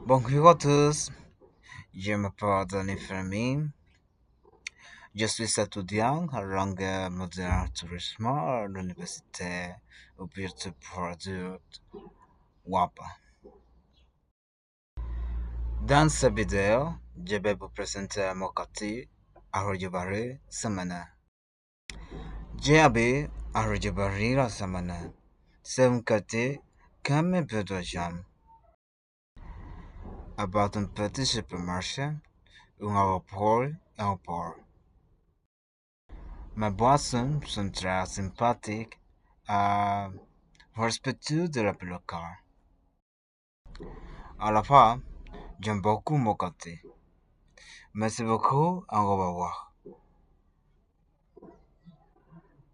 Bonjour à tous, je m'appelle Danny Fermin. Je suis étudiant en langue moderne tourisme à l'université ouverte pour adultes WAPA. Dans cette vidéo, je vais vous présenter mon quartier à Rojibari, Samana. J'habite à Rojibari, la Samana. C'est un quartier comme peu de gens. About un petit supermarché, un aéroport et un port. Mes boissons sont très sympathiques et respectueuses de la vie locale. À la fin, j'aime beaucoup mon quartier. Merci beaucoup et au revoir.